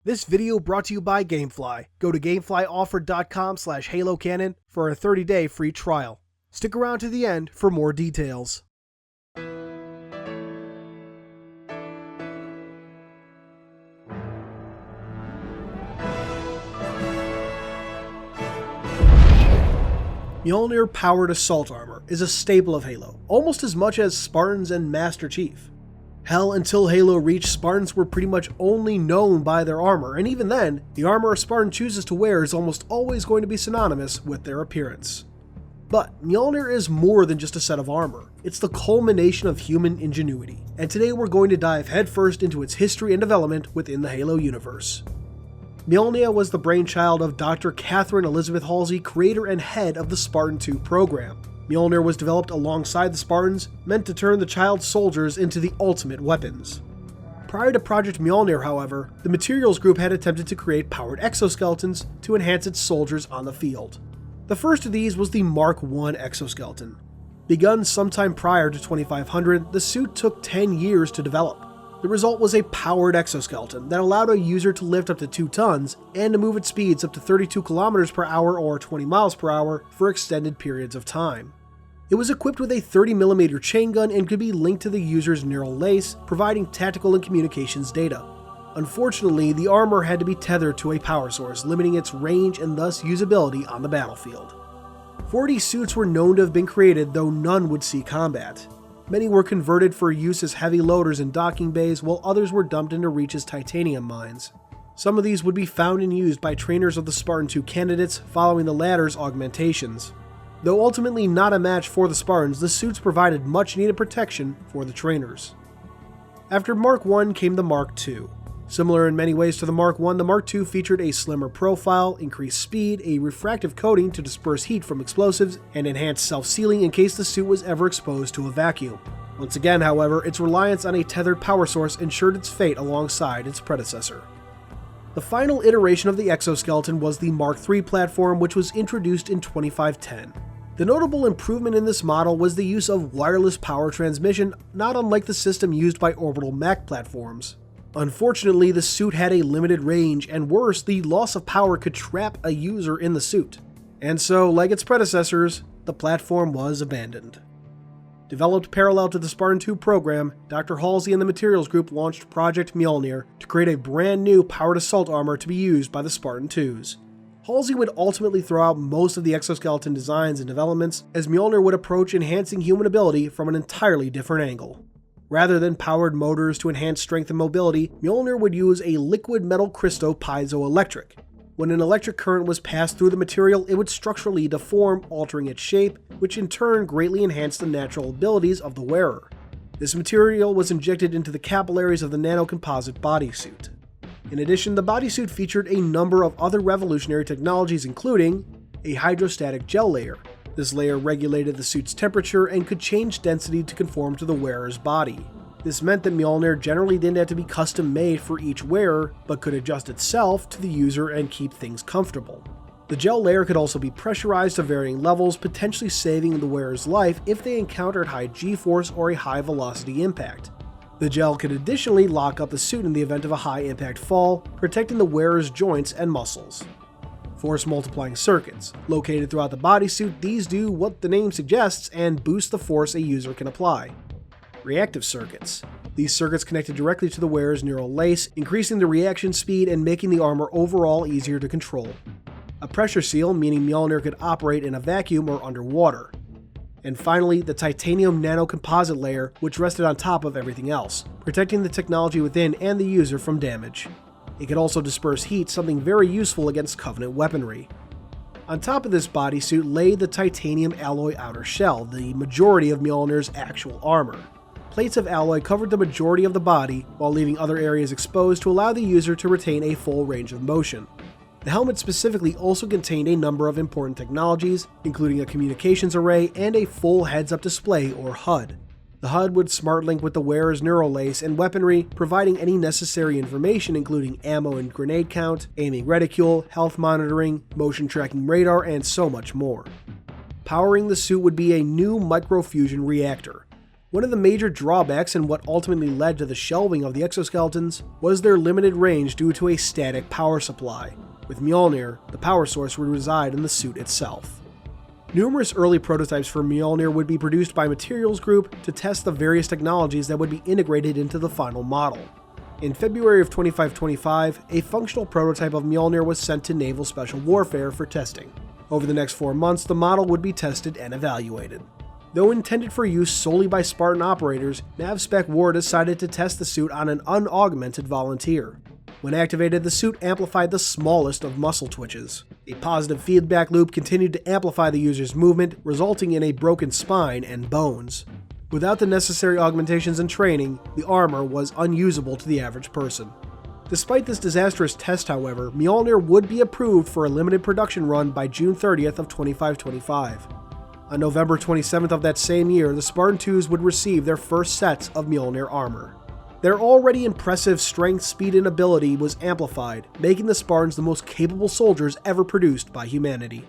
This video brought to you by Gamefly. Go to gameflyoffer.com/HaloCanon for a 30-day free trial. Stick around to the end for more details. Mjolnir-powered assault armor is a staple of Halo, almost as much as Spartans and Master Chief. Hell, until Halo reached, Spartans were pretty much only known by their armor, and even then, the armor a Spartan chooses to wear is almost always going to be synonymous with their appearance. But Mjolnir is more than just a set of armor. It's the culmination of human ingenuity, and today we're going to dive headfirst into its history and development within the Halo universe. Mjolnir was the brainchild of Dr. Catherine Elizabeth Halsey, creator and head of the Spartan II program. Mjolnir was developed alongside the Spartans, meant to turn the child soldiers into the ultimate weapons. Prior to Project Mjolnir, however, the Materials Group had attempted to create powered exoskeletons to enhance its soldiers on the field. The first of these was the Mark I exoskeleton. Begun sometime prior to 2500, the suit took 10 years to develop. The result was a powered exoskeleton that allowed a user to lift up to 2 tons and to move at speeds up to 32 kilometers per hour or 20 miles per hour for extended periods of time. It was equipped with a 30mm chain gun and could be linked to the user's neural lace, providing tactical and communications data. Unfortunately, the armor had to be tethered to a power source, limiting its range and thus usability on the battlefield. 40 suits were known to have been created, though none would see combat. Many were converted for use as heavy loaders in docking bays, while others were dumped into Reach's titanium mines. Some of these would be found and used by trainers of the Spartan II candidates following the latter's augmentations. Though ultimately not a match for the Spartans, the suits provided much needed protection for the trainers. After Mark I came the Mark II. Similar in many ways to the Mark I, the Mark II featured a slimmer profile, increased speed, a refractive coating to disperse heat from explosives, and enhanced self-sealing in case the suit was ever exposed to a vacuum. Once again, however, its reliance on a tethered power source ensured its fate alongside its predecessor. The final iteration of the exoskeleton was the Mark III platform, which was introduced in 2510. The notable improvement in this model was the use of wireless power transmission, not unlike the system used by orbital Mac platforms. Unfortunately, the suit had a limited range, and worse, the loss of power could trap a user in the suit. And so, like its predecessors, the platform was abandoned. Developed parallel to the Spartan II program, Dr. Halsey and the Materials Group launched Project Mjolnir to create a brand new powered assault armor to be used by the Spartan IIs. Halsey would ultimately throw out most of the exoskeleton designs and developments, as Mjolnir would approach enhancing human ability from an entirely different angle. Rather than powered motors to enhance strength and mobility, Mjolnir would use a liquid metal crystal piezoelectric. When an electric current was passed through the material, it would structurally deform, altering its shape, which in turn greatly enhanced the natural abilities of the wearer. This material was injected into the capillaries of the nanocomposite bodysuit. In addition, the bodysuit featured a number of other revolutionary technologies, including a Hydrostatic Gel Layer. This layer regulated the suit's temperature and could change density to conform to the wearer's body. This meant that Mjolnir generally didn't have to be custom made for each wearer, but could adjust itself to the user and keep things comfortable. The gel layer could also be pressurized to varying levels, potentially saving the wearer's life if they encountered high G-force or a high velocity impact. The gel could additionally lock up the suit in the event of a high impact fall, protecting the wearer's joints and muscles. Force multiplying circuits. Located throughout the bodysuit, these do what the name suggests and boost the force a user can apply. Reactive circuits. These circuits connected directly to the wearer's neural lace, increasing the reaction speed and making the armor overall easier to control. A pressure seal, meaning Mjolnir could operate in a vacuum or underwater. And finally, the titanium nanocomposite layer, which rested on top of everything else, protecting the technology within and the user from damage. It could also disperse heat, something very useful against Covenant weaponry. On top of this bodysuit lay the titanium alloy outer shell, the majority of Mjolnir's actual armor. Plates of alloy covered the majority of the body, while leaving other areas exposed to allow the user to retain a full range of motion. The helmet specifically also contained a number of important technologies, including a communications array and a full heads-up display or HUD. The HUD would smart link with the wearer's neural lace and weaponry, providing any necessary information including ammo and grenade count, aiming reticule, health monitoring, motion tracking radar, and so much more. Powering the suit would be a new microfusion reactor. One of the major drawbacks and what ultimately led to the shelving of the exoskeletons was their limited range due to a static power supply. With Mjolnir, the power source would reside in the suit itself. Numerous early prototypes for Mjolnir would be produced by Materials Group to test the various technologies that would be integrated into the final model. In February of 2525, a functional prototype of Mjolnir was sent to Naval Special Warfare for testing. Over the next 4 months, the model would be tested and evaluated. Though intended for use solely by Spartan operators, NavSpec War decided to test the suit on an unaugmented volunteer. When activated, the suit amplified the smallest of muscle twitches. A positive feedback loop continued to amplify the user's movement, resulting in a broken spine and bones. Without the necessary augmentations and training, the armor was unusable to the average person. Despite this disastrous test, however, Mjolnir would be approved for a limited production run by June 30th of 2525. On November 27th of that same year, the Spartan IIs would receive their first sets of Mjolnir armor. Their already impressive strength, speed, and ability was amplified, making the Spartans the most capable soldiers ever produced by humanity.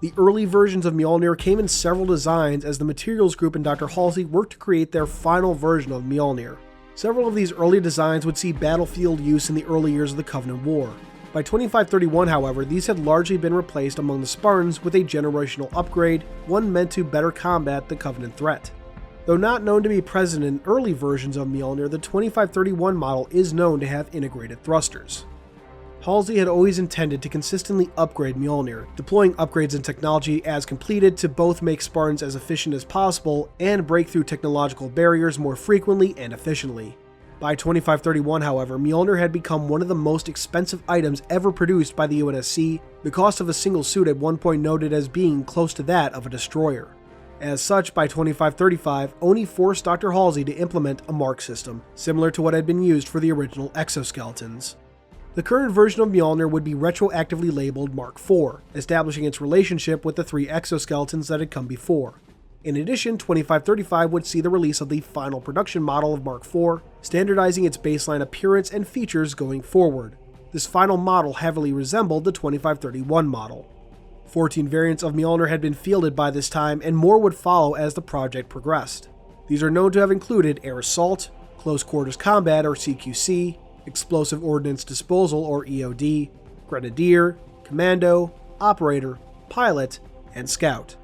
The early versions of Mjolnir came in several designs as the Materials Group and Dr. Halsey worked to create their final version of Mjolnir. Several of these early designs would see battlefield use in the early years of the Covenant War. By 2531, however, these had largely been replaced among the Spartans with a generational upgrade, one meant to better combat the Covenant threat. Though not known to be present in early versions of Mjolnir, the 2531 model is known to have integrated thrusters. Halsey had always intended to consistently upgrade Mjolnir, deploying upgrades in technology as completed to both make Spartans as efficient as possible and break through technological barriers more frequently and efficiently. By 2531, however, Mjolnir had become one of the most expensive items ever produced by the UNSC, the cost of a single suit at one point noted as being close to that of a destroyer. As such, by 2535, Oni forced Dr. Halsey to implement a mark system, similar to what had been used for the original exoskeletons. The current version of Mjolnir would be retroactively labeled Mark IV, establishing its relationship with the 3 exoskeletons that had come before. In addition, 2535 would see the release of the final production model of Mark IV, standardizing its baseline appearance and features going forward. This final model heavily resembled the 2531 model. 14 variants of Mjolnir had been fielded by this time, and more would follow as the project progressed. These are known to have included Air Assault, Close Quarters Combat or CQC, Explosive Ordnance Disposal or EOD, Grenadier, Commando, Operator, Pilot, and Scout.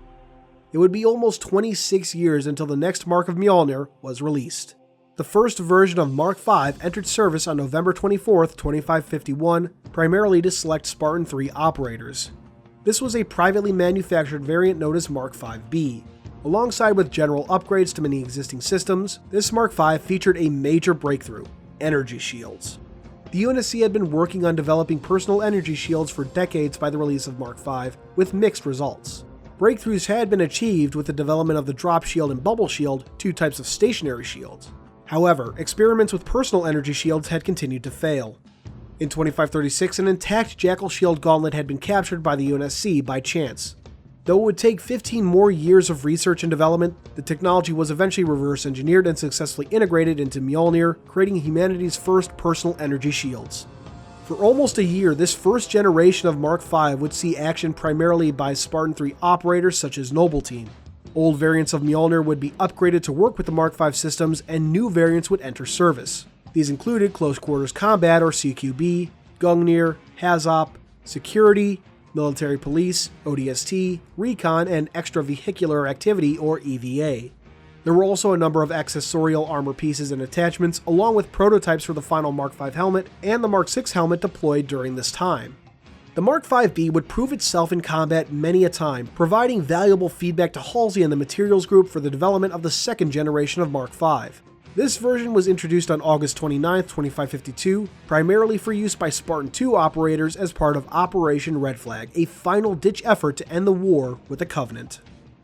It would be almost 26 years until the next Mark of Mjolnir was released. The first version of Mark V entered service on November 24, 2551, primarily to select Spartan III operators. This was a privately manufactured variant known as Mark V-B. Alongside with general upgrades to many existing systems, this Mark V featured a major breakthrough: energy shields. The UNSC had been working on developing personal energy shields for decades by the release of Mark V, with mixed results. Breakthroughs had been achieved with the development of the drop shield and bubble shield, 2 types of stationary shields. However, experiments with personal energy shields had continued to fail. In 2536, an intact Jackal Shield Gauntlet had been captured by the UNSC by chance. Though it would take 15 more years of research and development, the technology was eventually reverse engineered and successfully integrated into Mjolnir, creating humanity's first personal energy shields. For almost a year, this first generation of Mark V would see action primarily by Spartan III operators such as Noble Team. Old variants of Mjolnir would be upgraded to work with the Mark V systems, and new variants would enter service. These included Close Quarters Combat or CQB, Gungnir, HAZOP, Security, Military Police, ODST, Recon, and Extravehicular Activity or EVA. There were also a number of accessorial armor pieces and attachments, along with prototypes for the final Mark V helmet and the Mark VI helmet deployed during this time. The Mark V-B would prove itself in combat many a time, providing valuable feedback to Halsey and the Materials Group for the development of the second generation of Mark V. This version was introduced on August 29, 2552, primarily for use by Spartan II operators as part of Operation Red Flag, a final-ditch effort to end the war with the Covenant.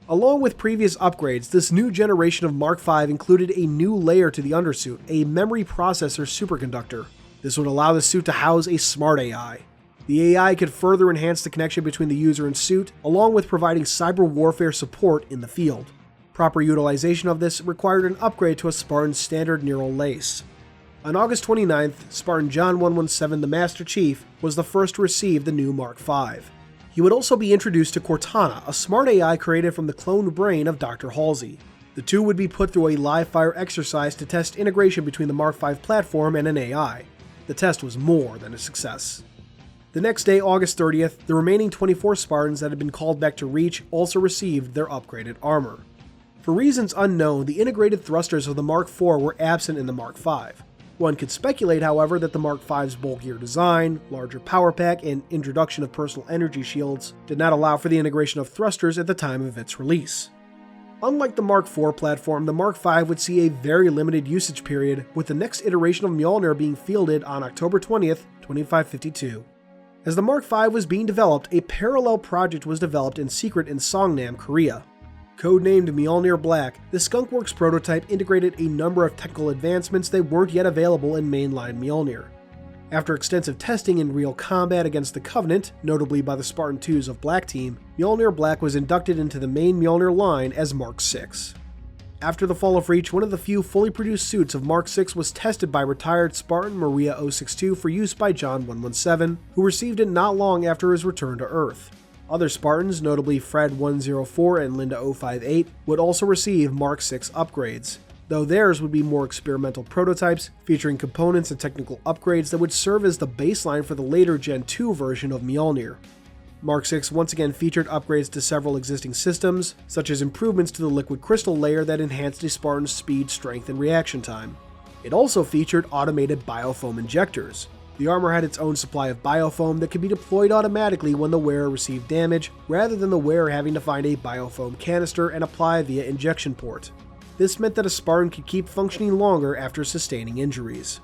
Along with previous upgrades, this new generation of Mark V included a new layer to the undersuit, a memory processor superconductor. This would allow the suit to house a smart AI. The AI could further enhance the connection between the user and suit, along with providing cyber warfare support in the field. Proper utilization of this required an upgrade to a Spartan standard neural lace. On August 29th, Spartan John 117, the Master Chief, was the first to receive the new Mark V. He would also be introduced to Cortana, a smart AI created from the cloned brain of Dr. Halsey. The two would be put through a live-fire exercise to test integration between the Mark V platform and an AI. The test was more than a success. The next day, August 30th, the remaining 24 Spartans that had been called back to Reach also received their upgraded armor. For reasons unknown, the integrated thrusters of the Mark IV were absent in the Mark V. One could speculate, however, that the Mark V's bulkier design, larger power pack, and introduction of personal energy shields did not allow for the integration of thrusters at the time of its release. Unlike the Mark IV platform, the Mark V would see a very limited usage period, with the next iteration of Mjolnir being fielded on October 20th, 2552. As the Mark V was being developed, a parallel project was developed in secret in Songnam, Korea. Codenamed Mjolnir Black, the Skunkworks prototype integrated a number of technical advancements that weren't yet available in mainline Mjolnir. After extensive testing in real combat against the Covenant, notably by the Spartan IIs of Black Team, Mjolnir Black was inducted into the main Mjolnir line as Mark VI. After the fall of Reach, one of the few fully produced suits of Mark VI was tested by retired Spartan Maria 062 for use by John 117, who received it not long after his return to Earth. Other Spartans, notably Fred 104 and Linda 058, would also receive Mark VI upgrades, though theirs would be more experimental prototypes featuring components and technical upgrades that would serve as the baseline for the later Gen 2 version of Mjolnir. Mark VI once again featured upgrades to several existing systems, such as improvements to the liquid crystal layer that enhanced a Spartan's speed, strength, and reaction time. It also featured automated biofoam injectors. The armor had its own supply of biofoam that could be deployed automatically when the wearer received damage, rather than the wearer having to find a biofoam canister and apply via injection port. This meant that a Spartan could keep functioning longer after sustaining injuries.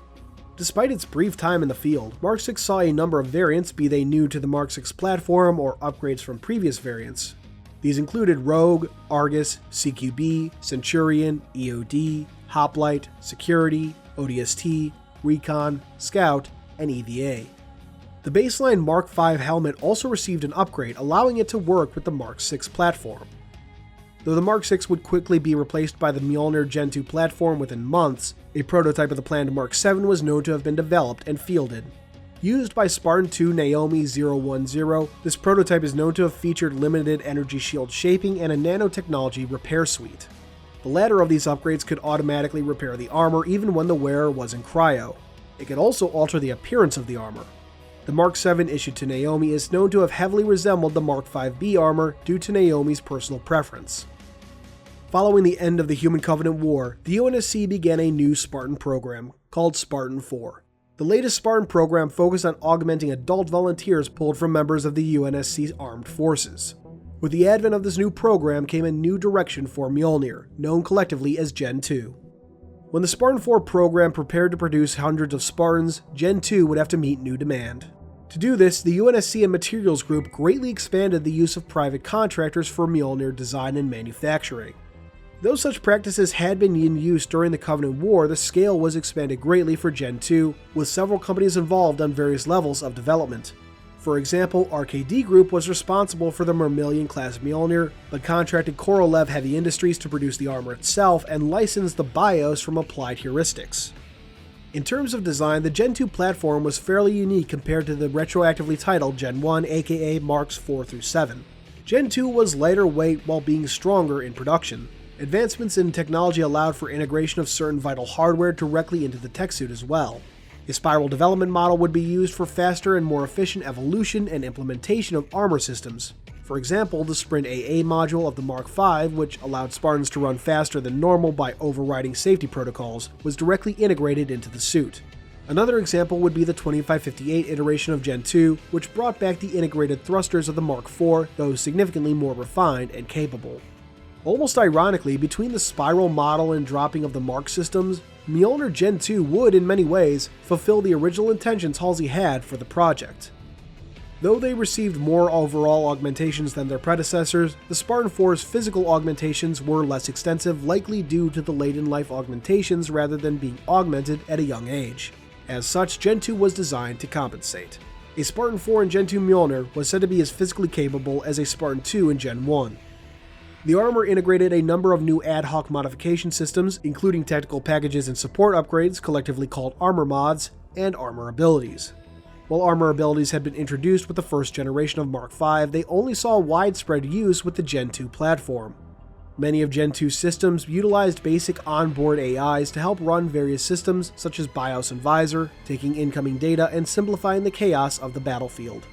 Despite its brief time in the field, Mark VI saw a number of variants, be they new to the Mark VI platform or upgrades from previous variants. These included Rogue, Argus, CQB, Centurion, EOD, Hoplite, Security, ODST, Recon, Scout, and EVA. The baseline Mark V helmet also received an upgrade, allowing it to work with the Mark VI platform. Though the Mark VI would quickly be replaced by the Mjolnir Gen 2 platform within months, a prototype of the planned Mark VII was known to have been developed and fielded. Used by Spartan II Naomi 010, this prototype is known to have featured limited energy shield shaping and a nanotechnology repair suite. The latter of these upgrades could automatically repair the armor even when the wearer was in cryo. It could also alter the appearance of the armor. The Mark VII issued to Naomi is known to have heavily resembled the Mark V-B armor due to Naomi's personal preference. Following the end of the Human Covenant War, the UNSC began a new Spartan program called Spartan 4. The latest Spartan program focused on augmenting adult volunteers pulled from members of the UNSC's armed forces. With the advent of this new program came a new direction for Mjolnir, known collectively as Gen 2. When the Spartan 4 program prepared to produce hundreds of Spartans, Gen 2 would have to meet new demand. To do this, the UNSC and Materials Group greatly expanded the use of private contractors for Mjolnir design and manufacturing. Though such practices had been in use during the Covenant War, the scale was expanded greatly for Gen 2, with several companies involved on various levels of development. For example, RKD Group was responsible for the Mermillion-class Mjolnir, but contracted Korolev Heavy Industries to produce the armor itself and licensed the BIOS from Applied Heuristics. In terms of design, the Gen 2 platform was fairly unique compared to the retroactively titled Gen 1, aka Marks 4 through 7. Gen 2 was lighter weight while being stronger in production. Advancements in technology allowed for integration of certain vital hardware directly into the tech suit as well. A spiral development model would be used for faster and more efficient evolution and implementation of armor systems. For example, the Sprint AA module of the Mark V, which allowed Spartans to run faster than normal by overriding safety protocols, was directly integrated into the suit. Another example would be the 2558 iteration of Gen 2, which brought back the integrated thrusters of the Mark IV, though significantly more refined and capable. Almost ironically, between the spiral model and dropping of the Mark systems, Mjolnir Gen 2 would, in many ways, fulfill the original intentions Halsey had for the project. Though they received more overall augmentations than their predecessors, the Spartan 4's physical augmentations were less extensive, likely due to the late-in-life augmentations rather than being augmented at a young age. As such, Gen 2 was designed to compensate. A Spartan 4 in Gen 2 Mjolnir was said to be as physically capable as a Spartan 2 in Gen 1. The armor integrated a number of new ad hoc modification systems, including tactical packages and support upgrades, collectively called armor mods, and armor abilities. While armor abilities had been introduced with the first generation of Mark V, they only saw widespread use with the Gen 2 platform. Many of Gen 2 systems utilized basic onboard AIs to help run various systems such as BIOS and Visor, taking incoming data and simplifying the chaos of the battlefield.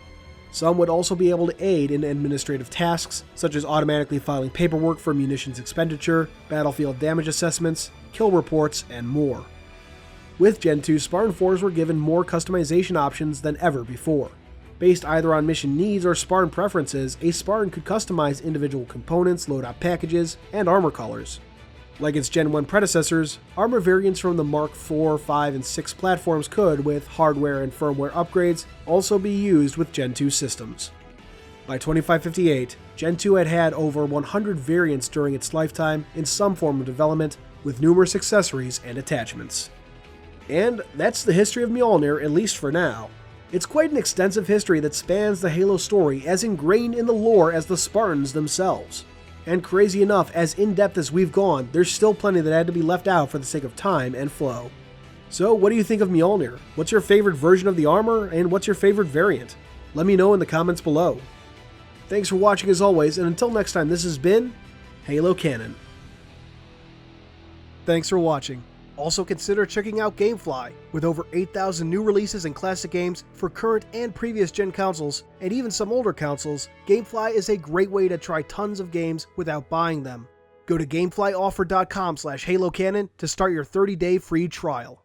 Some would also be able to aid in administrative tasks, such as automatically filing paperwork for munitions expenditure, battlefield damage assessments, kill reports, and more. With Gen 2, Spartan 4s were given more customization options than ever before. Based either on mission needs or Spartan preferences, a Spartan could customize individual components, loadout packages, and armor colors. Like its Gen 1 predecessors, armor variants from the Mark 4, 5, and 6 platforms could, with hardware and firmware upgrades, also be used with Gen 2 systems. By 2558, Gen 2 had had over 100 variants during its lifetime in some form of development, with numerous accessories and attachments. And that's the history of Mjolnir, at least for now. It's quite an extensive history that spans the Halo story, as ingrained in the lore as the Spartans themselves. And crazy enough, as in-depth as we've gone, there's still plenty that had to be left out for the sake of time and flow. So what do you think of Mjolnir? What's your favorite version of the armor, and what's your favorite variant? Let me know in the comments below. Thanks for watching as always, and until next time, this has been Halo Canon. Thanks for watching. Also consider checking out GameFly. With over 8,000 new releases and classic games for current and previous gen consoles, and even some older consoles, GameFly is a great way to try tons of games without buying them. Go to GameflyOffer.com/HaloCanon to start your 30-day free trial.